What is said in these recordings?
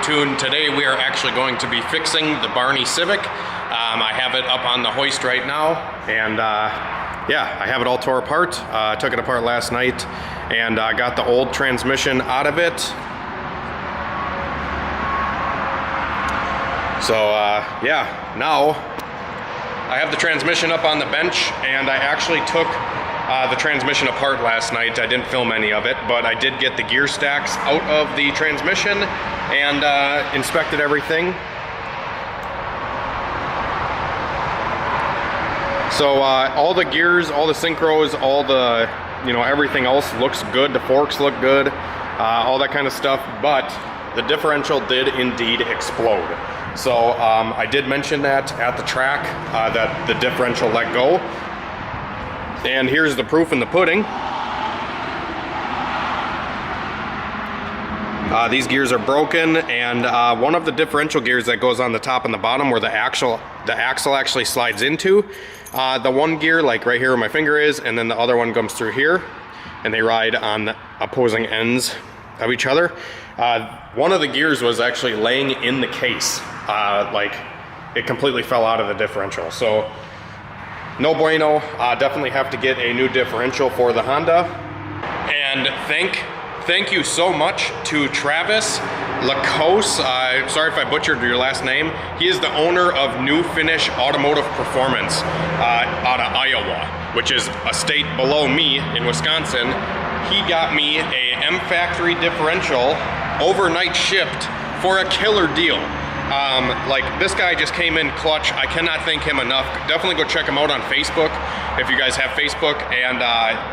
tuned. Today we are actually going to be fixing the Barney Civic. I have it up on the hoist right now, and yeah, I have it all tore apart. Took it apart last night and got the old transmission out of it. So yeah, now I have the transmission up on the bench, and I actually took the transmission apart last night. I didn't film any of it, but I did get the gear stacks out of the transmission and inspected everything. So all the gears, all the synchros, all the, everything else looks good. The forks look good, all that kind of stuff, but the differential did indeed explode. So I did mention that at the track, that the differential let go. And here's the proof in the pudding. These gears are broken, and one of the differential gears that goes on the top and the bottom where the axle actually slides into, the one gear, like right here where my finger is, and then the other one comes through here, and they ride on the opposing ends of each other. One of the gears was actually laying in the case, like it completely fell out of the differential. So no bueno. Definitely have to get a new differential for the Honda. And thank you so much to Travis Lacoste. Sorry if I butchered your last name. He is the owner of New Finish Automotive Performance out of Iowa, which is a state below me in Wisconsin. He got me a M Factory differential overnight shipped for a killer deal. Like, this guy just came in clutch. I cannot thank him enough. Definitely go check him out on Facebook if you guys have Facebook, and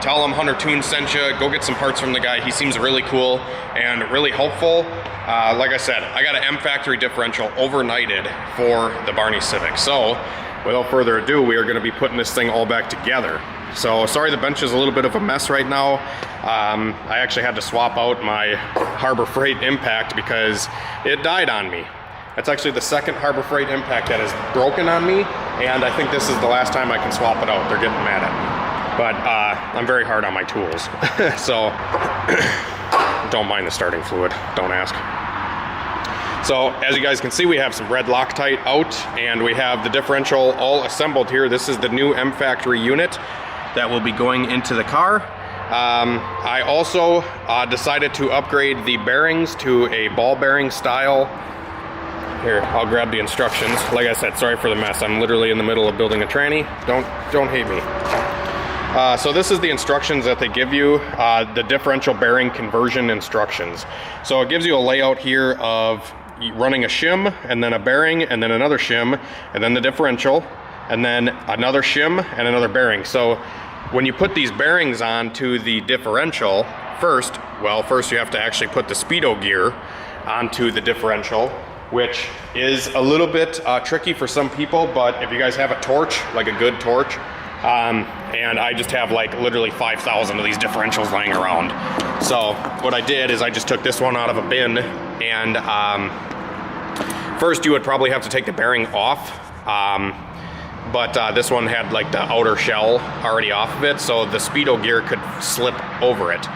tell him Hunter Toon sent you. Go get some parts from the guy. He seems really cool and really helpful. Like I said, I got an M Factory differential overnighted for the Barney Civic. So without further ado, we are going to be putting this thing all back together. So sorry, the bench is a little bit of a mess right now. I actually had to swap out my Harbor Freight impact because it died on me. That's actually the second Harbor Freight impact that is broken on me, and I think this is the last time I can swap it out. They're getting mad at me. But I'm very hard on my tools. So don't mind the starting fluid, don't ask. So as you guys can see, we have some red Loctite out, and we have the differential all assembled here. This is the new M Factory unit that will be going into the car. I also decided to upgrade the bearings to a ball bearing style. Here, I'll grab the instructions. Like I said, sorry for the mess. I'm literally in the middle of building a tranny. Don't hate me. So this is the instructions that they give you, the differential bearing conversion instructions. So it gives you a layout here of running a shim, and then a bearing, and then another shim, and then the differential, and then another shim, and another bearing. So when you put these bearings on to the differential, first you have to actually put the speedo gear onto the differential, which is a little bit tricky for some people, but if you guys have a torch, like a good torch, and I just have like literally 5,000 of these differentials laying around. So what I did is I just took this one out of a bin, and first you would probably have to take the bearing off, but this one had like the outer shell already off of it, so the speedo gear could slip over it.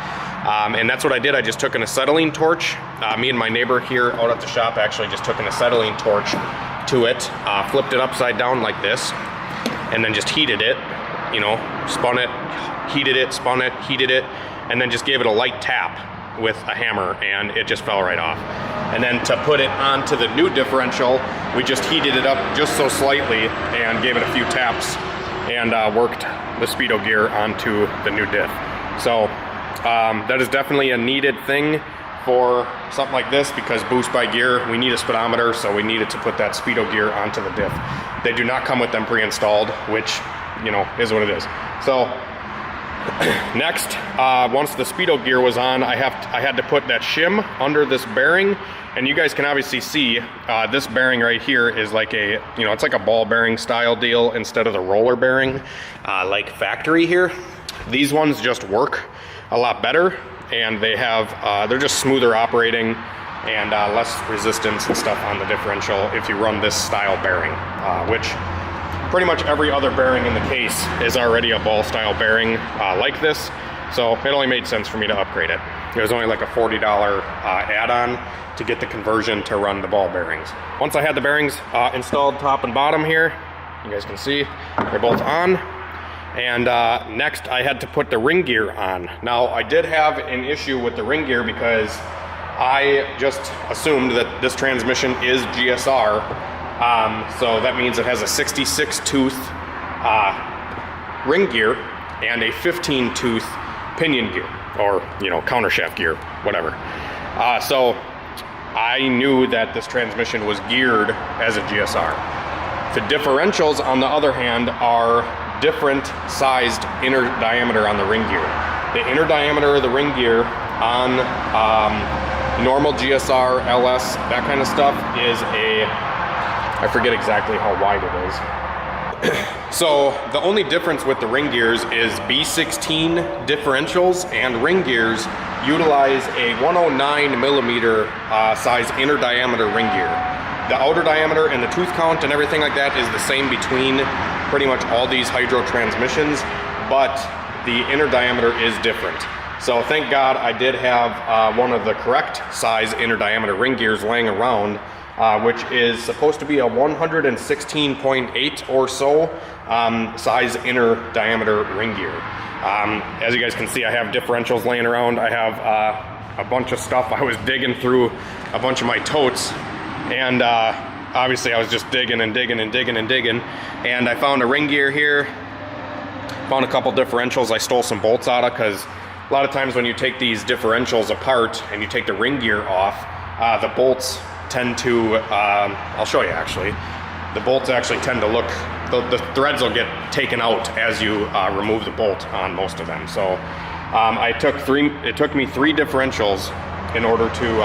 And that's what I did. I just took an acetylene torch. Me and my neighbor here out at the shop actually just took an acetylene torch to it, flipped it upside down like this, and then just heated it, spun it, heated it, spun it, heated it, and then just gave it a light tap with a hammer, and it just fell right off. And then to put it onto the new differential, we just heated it up just so slightly and gave it a few taps and worked the speedo gear onto the new diff. So that is definitely a needed thing for something like this, because boost by gear, we need a speedometer, so we needed to put that speedo gear onto the diff. They do not come with them pre-installed, which, is what it is. So next, once the speedo gear was on, I had to put that shim under this bearing, and you guys can obviously see this bearing right here is like a, it's like a ball bearing style deal instead of the roller bearing like factory here. These ones just work a lot better, and they have they're just smoother operating and less resistance and stuff on the differential if you run this style bearing, which pretty much every other bearing in the case is already a ball style bearing like this, so it only made sense for me to upgrade it. It was only like a $40 add-on to get the conversion to run the ball bearings. Once I had the bearings installed top and bottom here, you guys can see they're both on. And next I had to put the ring gear on. Now I did have an issue with the ring gear because I just assumed that this transmission is GSR. So that means it has a 66 tooth ring gear and a 15 tooth pinion gear, or countershaft gear, whatever. So I knew that this transmission was geared as a GSR. The differentials, on the other hand, are different sized inner diameter on the ring gear. The inner diameter of the ring gear on normal GSR, LS, that kind of stuff is I forget exactly how wide it is. So the only difference with the ring gears is B16 differentials and ring gears utilize a 109 millimeter size inner diameter ring gear. The outer diameter and the tooth count and everything like that is the same between pretty much all these hydro transmissions, but the inner diameter is different. So thank God I did have one of the correct size inner diameter ring gears laying around, which is supposed to be a 116.8 or so size inner diameter ring gear. As you guys can see, I have differentials laying around. I have a bunch of stuff. I was digging through a bunch of my totes, and obviously I was just digging and digging and digging and digging, and I found a ring gear here, found a couple differentials I stole some bolts out of, because a lot of times when you take these differentials apart and you take the ring gear off, the bolts tend to, I'll show you actually, the bolts actually tend to look, the threads will get taken out as you remove the bolt on most of them. So it took me three differentials in order to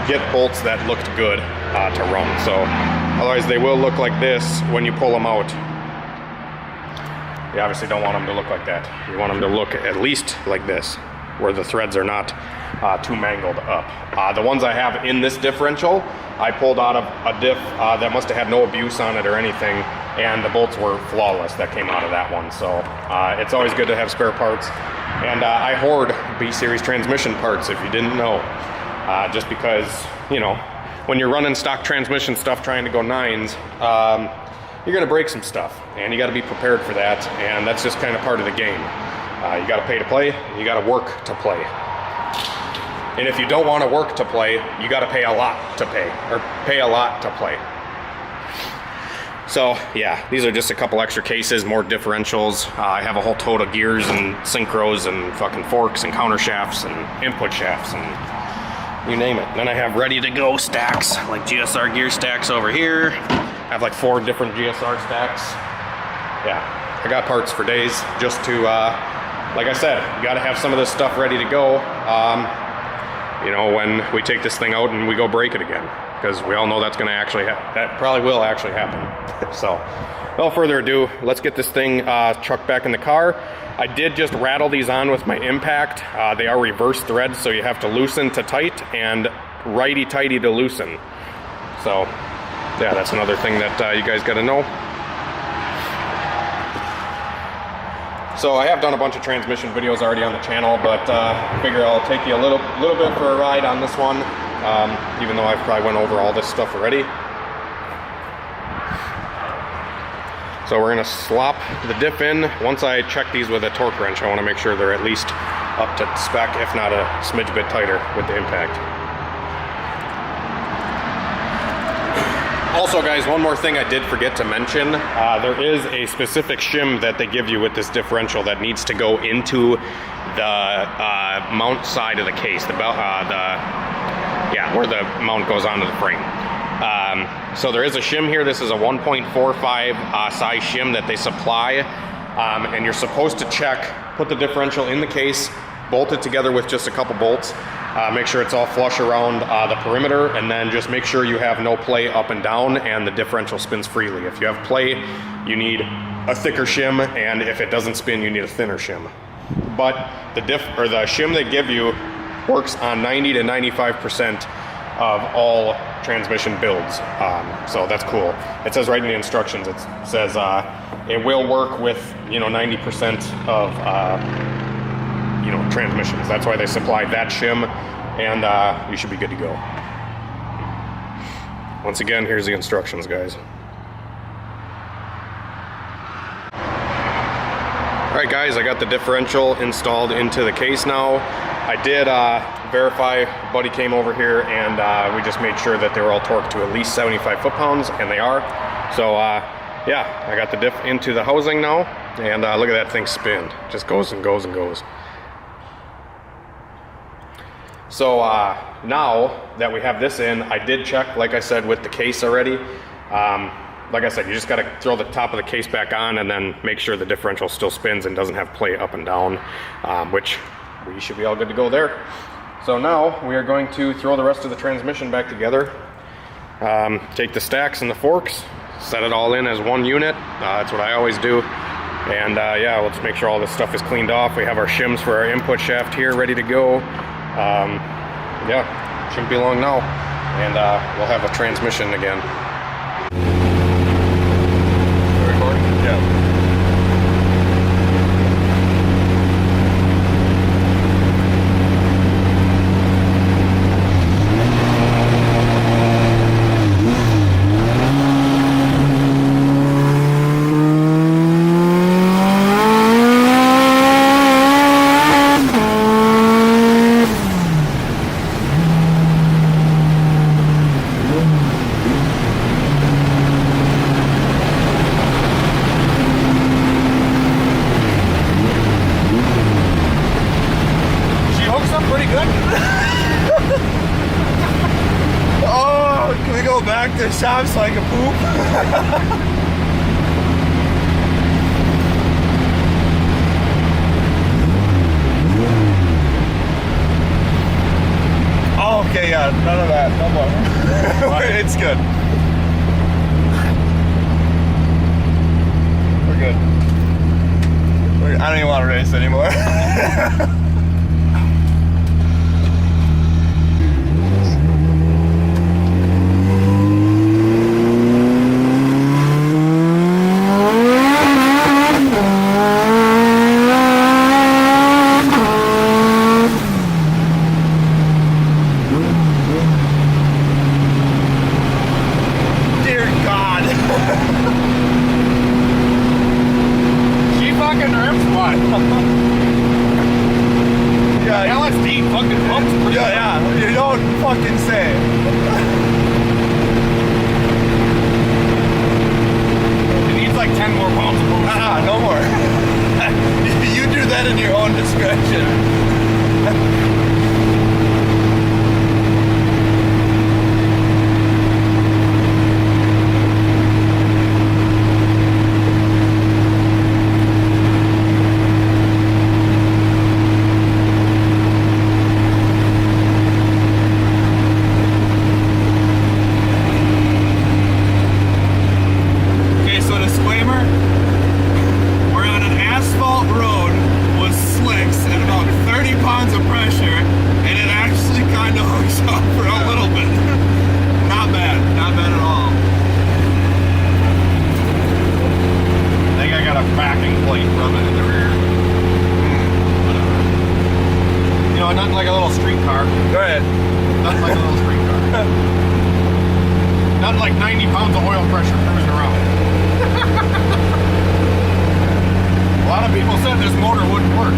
get bolts that looked good to run. So otherwise they will look like this when you pull them out. You obviously don't want them to look like that. You want them to look at least like this, where the threads are not too mangled up. The ones I have in this differential, I pulled out of a diff that must have had no abuse on it or anything, and the bolts were flawless that came out of that one. So it's always good to have spare parts. And I hoard B-Series transmission parts, if you didn't know, just because, when you're running stock transmission stuff trying to go 9s, you're gonna break some stuff, and you gotta be prepared for that, and that's just kind of part of the game. You gotta pay to play, and you gotta work to play. And if you don't wanna work to play, you gotta pay a lot to pay a lot to play. So yeah, these are just a couple extra cases, more differentials. I have a whole tote of gears and synchros and fucking forks and counter shafts and input shafts and you name it. Then I have ready to go stacks, like GSR gear stacks over here. I have like 4 different GSR stacks. Yeah, I got parts for days just to, like I said, you gotta have some of this stuff ready to go, when we take this thing out and we go break it again. Because we all know that's gonna actually, that probably will actually happen. So, without further ado, let's get this thing chucked back in the car. I did just rattle these on with my impact. They are reverse threads, so you have to loosen to tight and righty-tighty to loosen. So, yeah, that's another thing that you guys gotta know. So I have done a bunch of transmission videos already on the channel, but I figure I'll take you a little bit for a ride on this one, even though I've probably went over all this stuff already. So we're gonna slop the diff in. Once I check these with a torque wrench, I wanna make sure they're at least up to spec, if not a smidge bit tighter with the impact. Also guys, one more thing I did forget to mention. There is a specific shim that they give you with this differential that needs to go into the mount side of the case, where the mount goes onto the frame. So there is a shim here. This is a 1.45 size shim that they supply, and you're supposed to put the differential in the case, bolt it together with just a couple bolts, make sure it's all flush around the perimeter, and then just make sure you have no play up and down and the differential spins freely. If you have play, you need a thicker shim, and if it doesn't spin, you need a thinner shim. But the shim they give you works on 90 to 95% of all transmission builds, so that's cool. It says right in the instructions, it says it will work with 90% of you know, transmissions. That's why they supplied that shim, and you should be good to go. Once again, here's the instructions, guys. Alright guys, I got the differential installed into the case now. I did verify, a buddy came over here and we just made sure that they were all torqued to at least 75 foot-pounds, and they are. So yeah, I got the diff into the housing now, and look at that thing spin. Just goes and goes and goes. So now that we have this in, I did check, like I said, with the case already. Like I said, you just got to throw the top of the case back on and then make sure the differential still spins and doesn't have play up and down, which we should be all good to go there. So now we are going to throw the rest of the transmission back together. Take the stacks and the forks, set it all in as one unit. That's what I always do. And yeah, let's make sure all this stuff is cleaned off. We have our shims for our input shaft here ready to go. Yeah, shouldn't be long now. And we'll have a transmission again. Yeah. Back to the shop so I can poop. Oh, okay, yeah, none of that, no more. It's good. We're good. I don't even want to race anymore. Yeah, LSD fucking pumps pretty good. Yeah, you don't fucking say. It needs like 10 more pounds of boost. No more. You do that in your own discretion. Nothing like a little street car. Go ahead. Nothing like a little street car. Nothing like 90 pounds of oil pressure cruising around. A lot of people said this motor wouldn't work.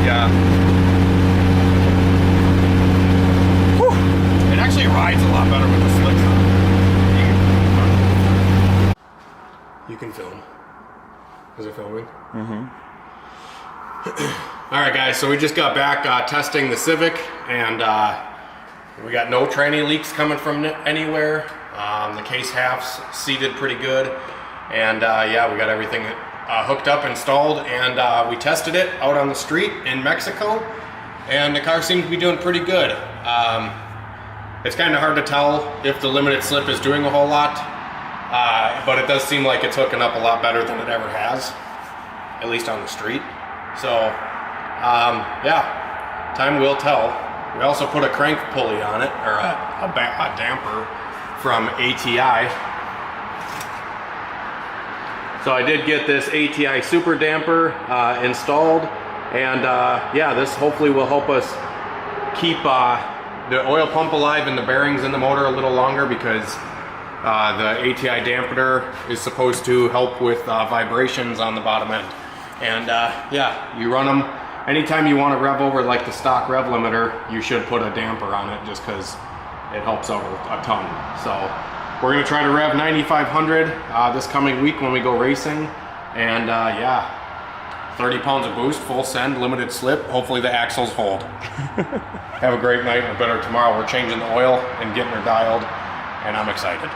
Yeah. Whew. It actually rides a lot better with the slicks on. You can film. Is it filming? Mm-hmm. All right, guys, so we just got back testing the Civic, and we got no tranny leaks coming from anywhere. The case halves seated pretty good, and yeah, we got everything hooked up, installed, and we tested it out on the street in Mexico, and the car seemed to be doing pretty good. It's kind of hard to tell if the limited slip is doing a whole lot, but it does seem like it's hooking up a lot better than it ever has, at least on the street. So, yeah, time will tell. We also put a crank pulley on it, or a damper from ATI. So I did get this ATI super damper installed, and yeah, this hopefully will help us keep the oil pump alive and the bearings in the motor a little longer, because the ATI dampener is supposed to help with vibrations on the bottom end. And yeah, you run them anytime you want to rev over like the stock rev limiter, you should put a damper on it, just because it helps out a ton. So we're gonna try to rev 9,500 this coming week when we go racing, and yeah, 30 pounds of boost, full send, limited slip. Hopefully the axles hold. Have a great night, or better tomorrow. We're changing the oil and getting her dialed, and I'm excited.